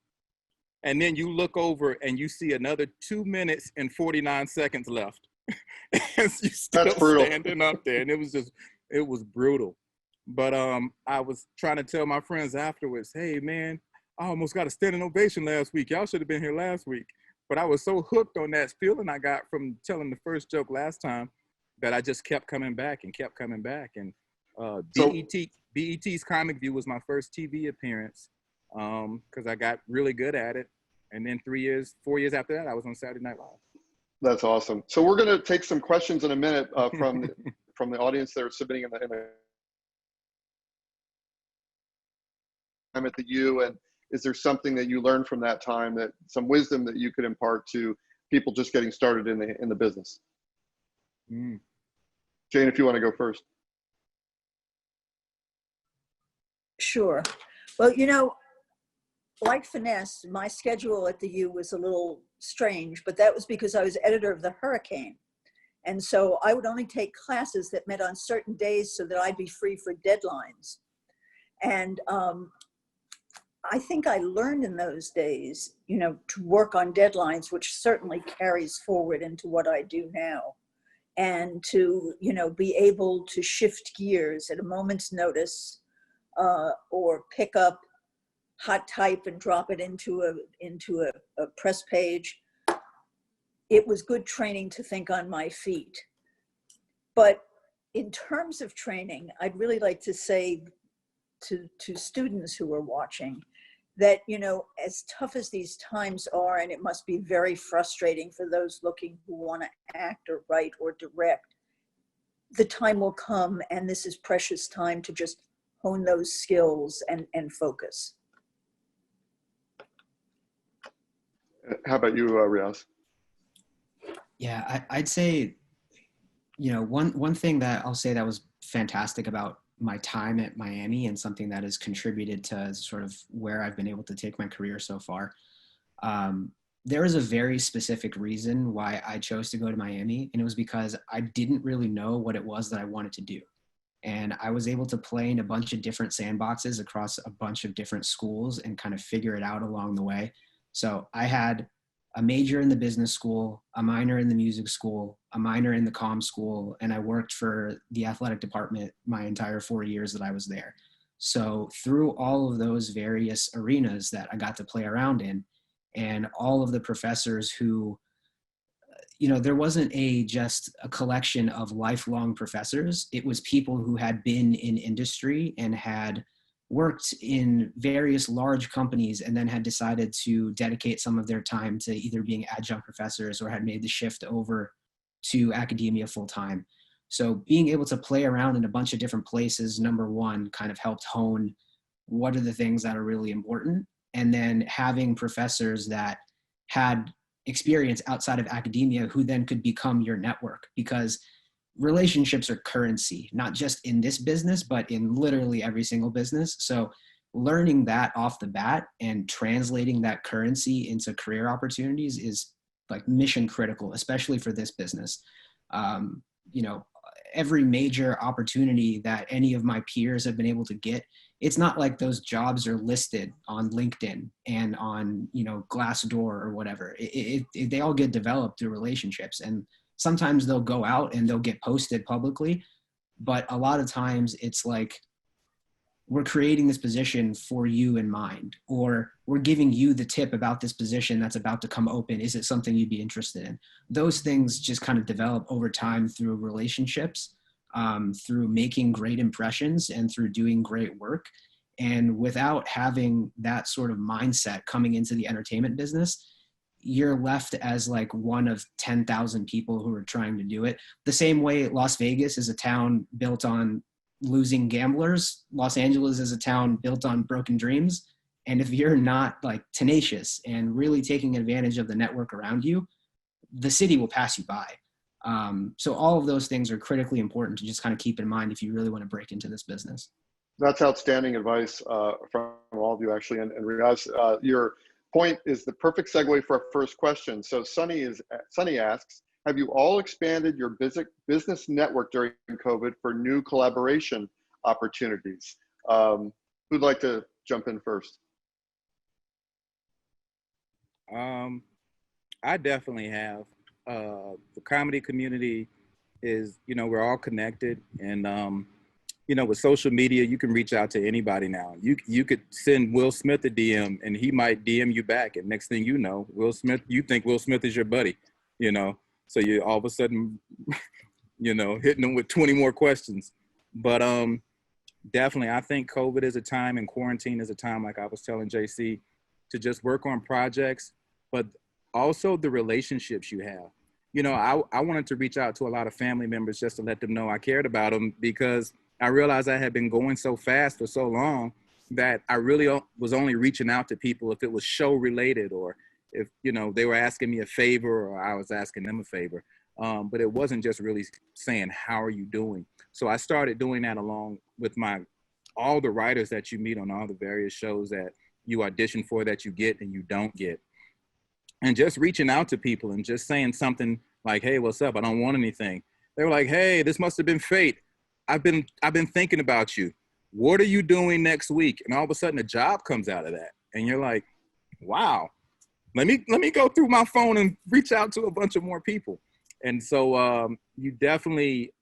And then you look over and you see another 2 minutes and 49 seconds left. And you still standing up there. And it was brutal. But I was trying to tell my friends afterwards, hey man, I almost got a standing ovation last week. Y'all should have been here last week. But I was so hooked on that feeling I got from telling the first joke last time that I just kept coming back and kept coming back. And BET's Comic View was my first TV appearance because I got really good at it. And then 4 years after that, I was on Saturday Night Live. That's awesome. So we're going to take some questions in a minute from the audience that are submitting in the time at the U. And is there something that you learned from that time, that some wisdom that you could impart to people just getting started in the business? Jane, if you want to go first. Sure. Well, you know, like Finesse, my schedule at the U was a little strange, but that was because I was editor of the Hurricane. And so I would only take classes that met on certain days so that I'd be free for deadlines. And I think I learned in those days, you know, to work on deadlines, which certainly carries forward into what I do now. And to, you know, be able to shift gears at a moment's notice, or pick up hot type and drop it into a press page. It was good training to think on my feet. But in terms of training, I'd really like to say to students who are watching that, you know, as tough as these times are, and it must be very frustrating for those looking who want to act or write or direct, the time will come, and this is precious time to just hone those skills and focus. How about you, Riaz? Yeah, I'd say, you know, one thing that I'll say that was fantastic about my time at Miami and something that has contributed to sort of where I've been able to take my career so far. There is a very specific reason why I chose to go to Miami, and it was because I didn't really know what it was that I wanted to do. And I was able to play in a bunch of different sandboxes across a bunch of different schools and kind of figure it out along the way. So I had a major in the business school, a minor in the music school, a minor in the comm school, and I worked for the athletic department my entire 4 years that I was there. So through all of those various arenas that I got to play around in, and all of the professors who, you know, there wasn't just a collection of lifelong professors. It was people who had been in industry and had worked in various large companies and then had decided to dedicate some of their time to either being adjunct professors or had made the shift over to academia full time. So being able to play around in a bunch of different places, number one, kind of helped hone what are the things that are really important. And then having professors that had experience outside of academia who then could become your network, because relationships are currency, not just in this business, but in literally every single business. So learning that off the bat and translating that currency into career opportunities is like mission critical, especially for this business. You know, every major opportunity that any of my peers have been able to get, it's not like those jobs are listed on LinkedIn and on, you know, Glassdoor or whatever. They all get developed through relationships, and sometimes they'll go out and they'll get posted publicly, but a lot of times it's like, we're creating this position for you in mind, or we're giving you the tip about this position that's about to come open. Is it something you'd be interested in? Those things just kind of develop over time through relationships, through making great impressions and through doing great work. And without having that sort of mindset coming into the entertainment business, you're left as like one of 10,000 people who are trying to do it. The same way Las Vegas is a town built on losing gamblers, Los Angeles is a town built on broken dreams. And if you're not like tenacious and really taking advantage of the network around you, the city will pass you by. So all of those things are critically important to just kind of keep in mind if you really want to break into this business. That's outstanding advice from all of you, actually. And Riaz, your point is the perfect segue for our first question. So Sunny asks, have you all expanded your business network during COVID for new collaboration opportunities? Who'd like to jump in first? I definitely have. The comedy community is, we're all connected, and with social media, you can reach out to anybody now. You could send Will Smith a DM, and he might DM you back, and next thing you know, you think Will Smith is your buddy, so you all of a sudden, hitting them with 20 more questions. But definitely, I think COVID is a time, and quarantine is a time, like I was telling JC, to just work on projects, but also the relationships you have. I wanted to reach out to a lot of family members just to let them know I cared about them, because I realized I had been going so fast for so long that I really was only reaching out to people if it was show related, or if, they were asking me a favor or I was asking them a favor. But it wasn't just really saying, how are you doing? So I started doing that along with all the writers that you meet on all the various shows that you audition for, that you get and you don't get. And just reaching out to people and just saying something like, hey, what's up? I don't want anything. They were like, hey, this must have been fate. I've been thinking about you. What are you doing next week? And all of a sudden a job comes out of that. And you're like, wow, let me go through my phone and reach out to a bunch of more people. And so you definitely,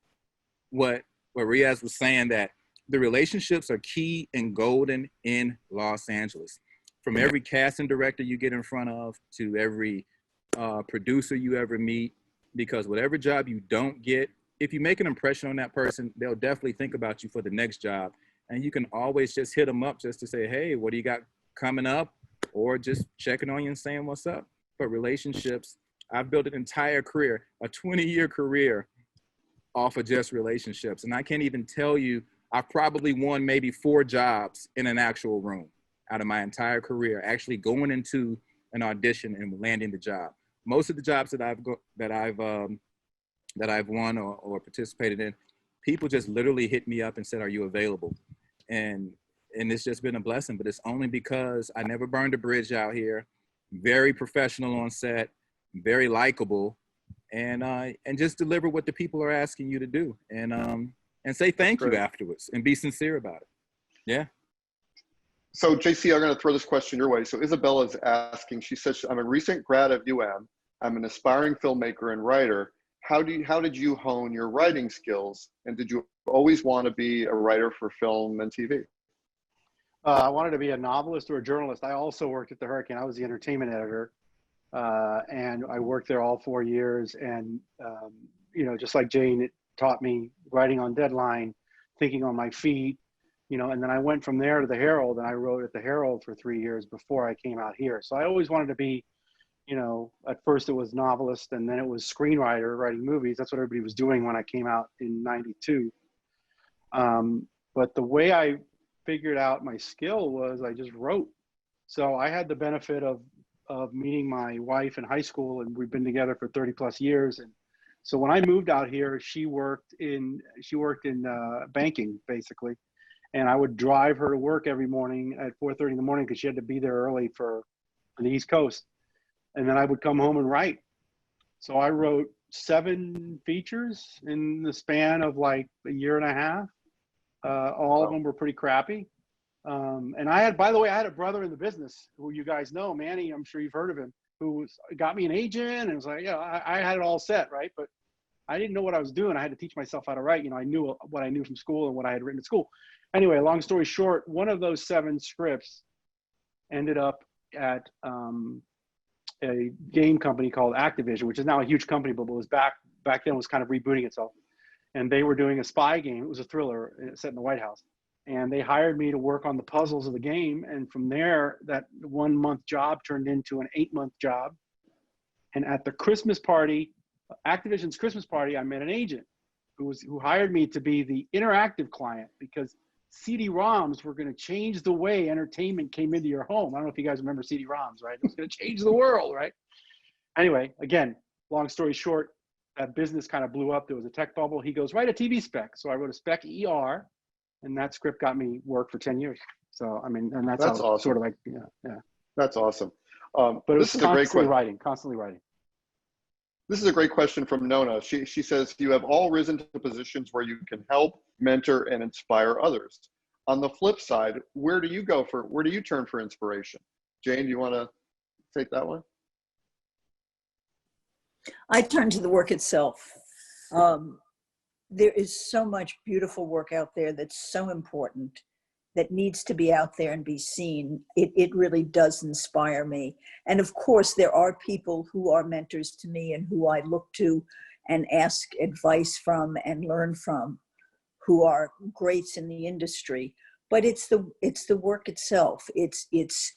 what Riaz was saying, that the relationships are key and golden in Los Angeles. From every casting director you get in front of to every producer you ever meet, because whatever job you don't get, if you make an impression on that person, they'll definitely think about you for the next job. And you can always just hit them up just to say, hey, what do you got coming up? Or just checking on you and saying what's up. But relationships, I've built an entire career, a 20-year career off of just relationships. And I can't even tell you, I've probably won maybe 4 jobs in an actual room out of my entire career, actually going into an audition and landing the job. Most of the jobs that I've won or participated in, people just literally hit me up and said, are you available? And it's just been a blessing, but it's only because I never burned a bridge out here. Very professional on set, very likable, and just deliver what the people are asking you to do, and say thank you afterwards and be sincere about it. Yeah. So JC, I'm going to throw this question your way. So Isabella's asking, she says, I'm a recent grad of UM. I'm an aspiring filmmaker and writer. How did you hone your writing skills? And did you always want to be a writer for film and TV? I wanted to be a novelist or a journalist. I also worked at the Hurricane. I was the entertainment editor. And I worked there all 4 years. And, just like Jane, it taught me writing on deadline, thinking on my feet, and then I went from there to the Herald, and I wrote at the Herald for 3 years before I came out here. So I always wanted to be, at first it was novelist, and then it was screenwriter, writing movies. That's what everybody was doing when I came out in '92. But the way I figured out my skill was I just wrote. So I had the benefit of meeting my wife in high school, and we've been together for 30 plus years. And so when I moved out here, she worked in banking, basically. And I would drive her to work every morning at 4:30 in the morning, because she had to be there early for the East Coast. And then I would come home and write. So I wrote 7 features in the span of like a year and a half. All of them were pretty crappy. And by the way, I had a brother in the business who you guys know, Manny, I'm sure you've heard of him, who got me an agent and was like, I had it all set, right? But I didn't know what I was doing. I had to teach myself how to write. I knew what I knew from school and what I had written at school. Anyway, long story short, one of those 7 scripts ended up at a game company called Activision, which is now a huge company, but was back then was kind of rebooting itself. And they were doing a spy game. It was a thriller set in the White House. And they hired me to work on the puzzles of the game. And from there, that 1-month job turned into an 8-month job. And at the Christmas party, Activision's Christmas party, I met an agent who hired me to be the interactive client, because CD-ROMs were going to change the way entertainment came into your home. I don't know if you guys remember CD-ROMs, right? It was going to change the world, right? Anyway, again, long story short, that business kind of blew up. There was a tech bubble. He goes, write a TV spec. So I wrote a spec ER, and that script got me work for 10 years. So, I mean, and that's how awesome. sort of like, yeah. That's awesome. But it was this is a great question. Constantly writing. This is a great question from Nona. She says, you have all risen to positions where you can help, mentor, and inspire others. On the flip side, where do you turn for inspiration? Jane, do you want to take that one? I turn to the work itself. There is so much beautiful work out there that's so important, that needs to be out there and be seen. It really does inspire me. And of course, there are people who are mentors to me and who I look to and ask advice from and learn from, who are greats in the industry. But it's the work itself. It's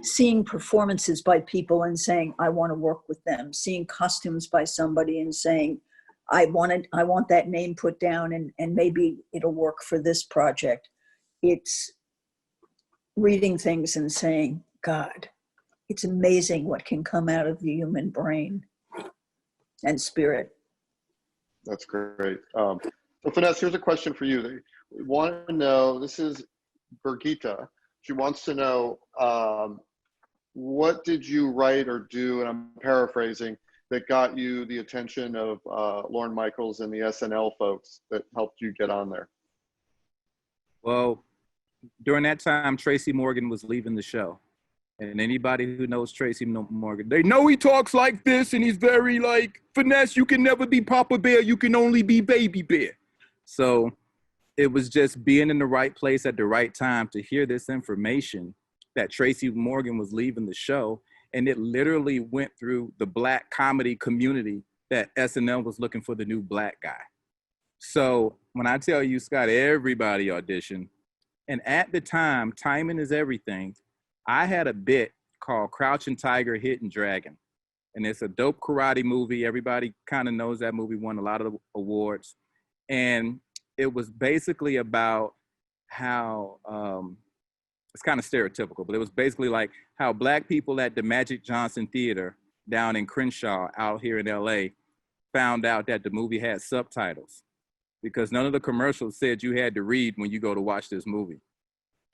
seeing performances by people and saying, I want to work with them, seeing costumes by somebody and saying, I want that name put down and maybe it'll work for this project. It's reading things and saying, God, it's amazing what can come out of the human brain and spirit. That's great. So Finesse, here's a question for you. We want to know, this is Birgitta. She wants to know, what did you write or do, and I'm paraphrasing, that got you the attention of Lorne Michaels and the SNL folks that helped you get on there? Well, during that time, Tracy Morgan was leaving the show. And anybody who knows Tracy Morgan, they know he talks like this and he's very like, Finesse, you can never be Papa Bear, you can only be Baby Bear. So it was just being in the right place at the right time to hear this information that Tracy Morgan was leaving the show. And it literally went through the Black comedy community that SNL was looking for the new Black guy. So when I tell you, Scott, everybody auditioned. And at the time, timing is everything. I had a bit called Crouching Tiger, Hidden Dragon. And it's a dope karate movie. Everybody kind of knows that movie, won a lot of awards. And it was basically about how, it's kind of stereotypical, but it was basically like how Black people at the Magic Johnson Theater down in Crenshaw out here in LA found out that the movie had subtitles, because none of the commercials said you had to read when you go to watch this movie.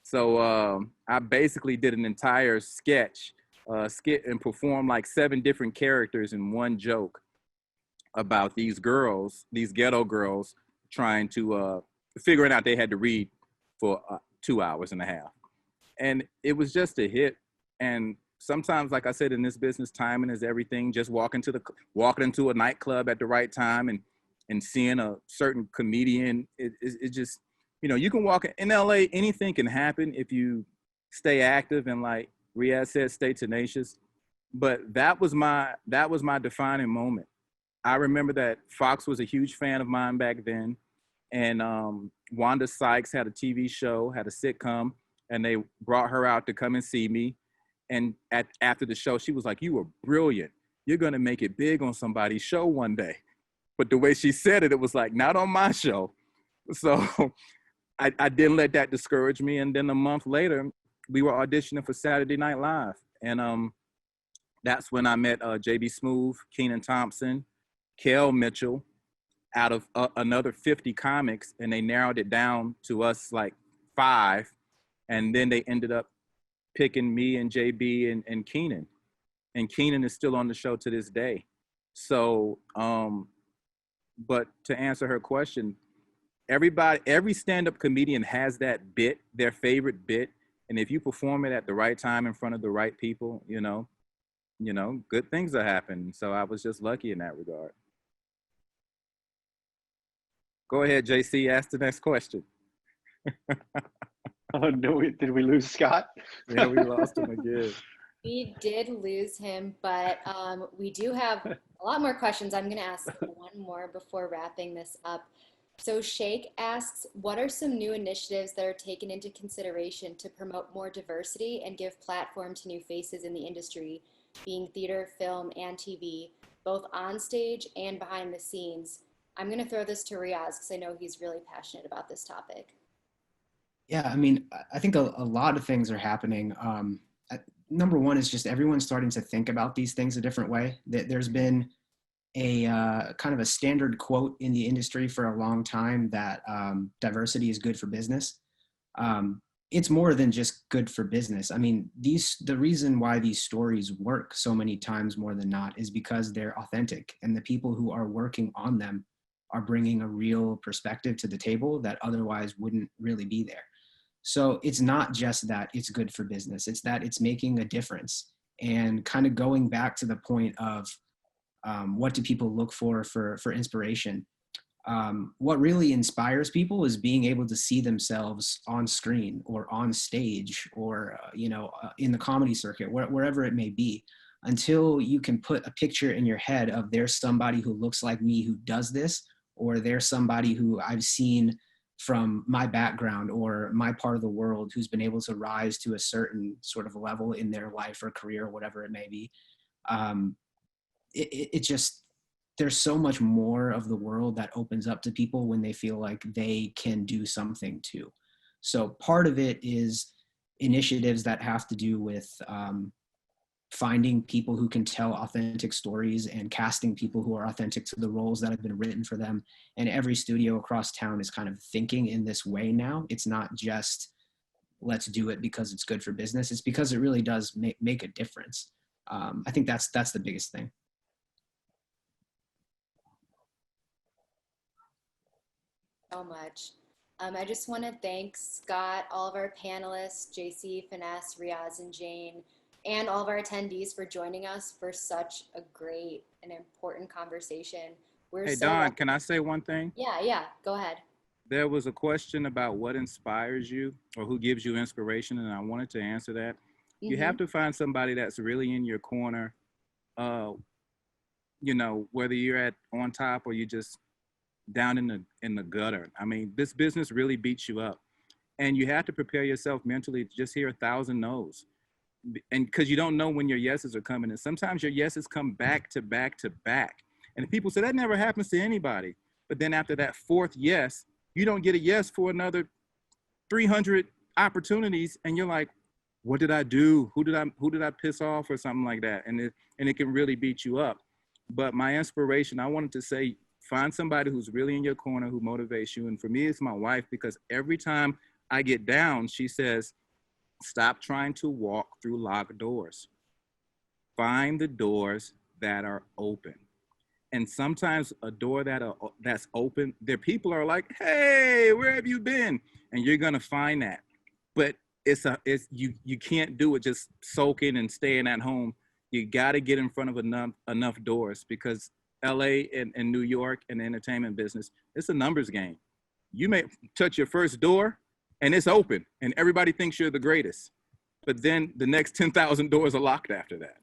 So I basically did an entire skit and performed like 7 different characters in one joke about these girls, these ghetto girls, trying to figuring out they had to read for 2 hours and a half. And it was just a hit. And sometimes, like I said, in this business, timing is everything. Just walking into a nightclub at the right time and seeing a certain comedian, it just, you know, you can walk in LA, anything can happen if you stay active and, like Riaz said, stay tenacious. But that was my defining moment. I remember that Fox was a huge fan of mine back then. And Wanda Sykes had a TV show, had a sitcom, and they brought her out to come and see me. And after the show, she was like, you were brilliant. You're going to make it big on somebody's show one day. But the way she said it, it was like, not on my show. So I didn't let that discourage me. And then a month later, we were auditioning for Saturday Night Live. And that's when I met J.B. Smoove, Kenan Thompson, Kel Mitchell, out of another 50 comics. And they narrowed it down to us like 5. And then they ended up picking me and JB and Kenan. And Kenan is still on the show to this day. So, but to answer her question, every stand-up comedian has that bit, their favorite bit. And if you perform it at the right time in front of the right people, you know, good things will happen. So I was just lucky in that regard. Go ahead, JC, ask the next question. Oh, no, did we lose Scott? Yeah, we lost him again. We did lose him, but we do have a lot more questions. I'm going to ask one more before wrapping this up. So Sheikh asks, what are some new initiatives that are taken into consideration to promote more diversity and give platform to new faces in the industry, being theater, film, and TV, both on stage and behind the scenes? I'm going to throw this to Riaz because I know he's really passionate about this topic. Yeah, I mean, I think a lot of things are happening. Number one is just everyone's starting to think about these things a different way. There's been a kind of a standard quote in the industry for a long time that diversity is good for business. It's more than just good for business. I mean, the reason why these stories work so many times more than not is because they're authentic, and the people who are working on them are bringing a real perspective to the table that otherwise wouldn't really be there. So it's not just that it's good for business, it's that it's making a difference. And kind of going back to the point of what do people look for inspiration? What really inspires people is being able to see themselves on screen or on stage or in the comedy circuit, wherever it may be. Until you can put a picture in your head of there's somebody who looks like me who does this, or there's somebody who I've seen from my background or my part of the world who's been able to rise to a certain sort of level in their life or career, whatever it may be. It just, there's so much more of the world that opens up to people when they feel like they can do something too. So part of it is initiatives that have to do with finding people who can tell authentic stories and casting people who are authentic to the roles that have been written for them. And every studio across town is kind of thinking in this way now. It's not just, let's do it because it's good for business. It's because it really does make a difference. I think that's the biggest thing. So much. I just want to thank Scott, all of our panelists, JC, Finesse, Riaz, and Jane, and all of our attendees for joining us for such a great and important conversation. Hey, Don, can I say one thing? Yeah, go ahead. There was a question about what inspires you or who gives you inspiration, and I wanted to answer that. Mm-hmm. You have to find somebody that's really in your corner, whether you're on top or you're just down in the gutter. I mean, this business really beats you up, and you have to prepare yourself mentally to just hear 1,000 no's, and because you don't know when your yeses are coming, and sometimes your yeses come back to back to back, and people say that never happens to anybody. But then after that fourth yes, you don't get a yes for another 300 opportunities, and you're like, what did I do? Who did I piss off or something like that? And it can really beat you up. But my inspiration, I wanted to say, find somebody who's really in your corner, who motivates you. And for me, it's my wife, because every time I get down, she says, stop trying to walk through locked doors. Find the doors that are open. And sometimes a door that's open, there people are like, hey, where have you been? And you're gonna find that. But you can't do it just soaking and staying at home. You gotta get in front of enough doors, because LA and New York and the entertainment business, it's a numbers game. You may touch your first door and it's open and everybody thinks you're the greatest, but then the next 10,000 doors are locked after that,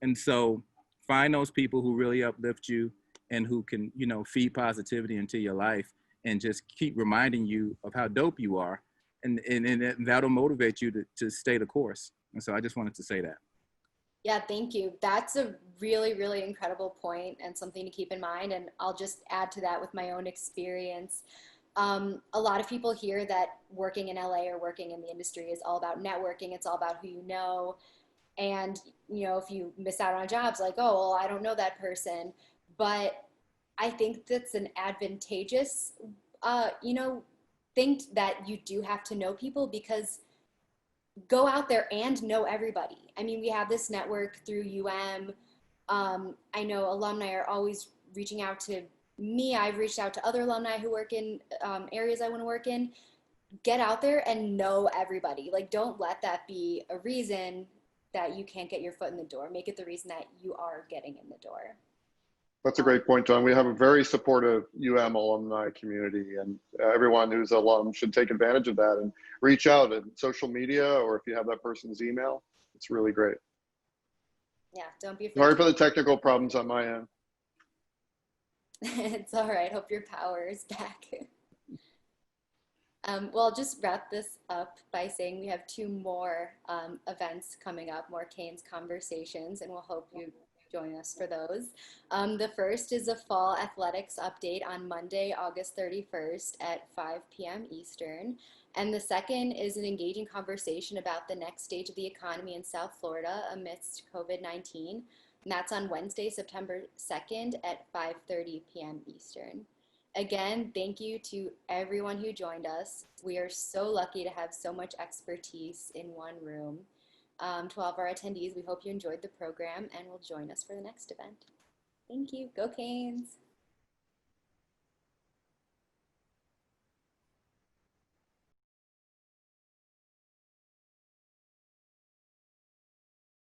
And so find those people who really uplift you and who can, feed positivity into your life and just keep reminding you of how dope you are. And that'll motivate you to stay the course. And so I just wanted to say that. Yeah, thank you. That's a really, really incredible point and something to keep in mind. And I'll just add to that with my own experience. A lot of people hear that working in LA or working in the industry is all about networking. It's all about who you know. And, if you miss out on jobs, like, oh, well, I don't know that person. But I think that's an advantageous, think that you do have to know people, because go out there and know everybody. I mean, we have this network through UM. I know alumni are always reaching out to me. I've reached out to other alumni who work in areas I want to work in. Get out there and know everybody. Like, don't let that be a reason that you can't get your foot in the door. Make it the reason that you are getting in the door. That's a great point, John. We have a very supportive alumni community, and everyone who's alum should take advantage of that and reach out in social media, or if you have that person's email. It's really great. Yeah, don't be afraid. Sorry for the technical problems on my end. It's all right. Hope your power is back. Well, I'll just wrap this up by saying we have 2 more events coming up, more Canes Conversations, and we'll hope you join us for those. The first is a fall athletics update on Monday, August 31st at 5 p.m. Eastern. And the second is an engaging conversation about the next stage of the economy in South Florida amidst COVID-19. And that's on Wednesday, September 2nd at 5:30 p.m. Eastern. Again, thank you to everyone who joined us. We are so lucky to have so much expertise in one room. To all of our attendees, we hope you enjoyed the program and will join us for the next event. Thank you. Go Canes!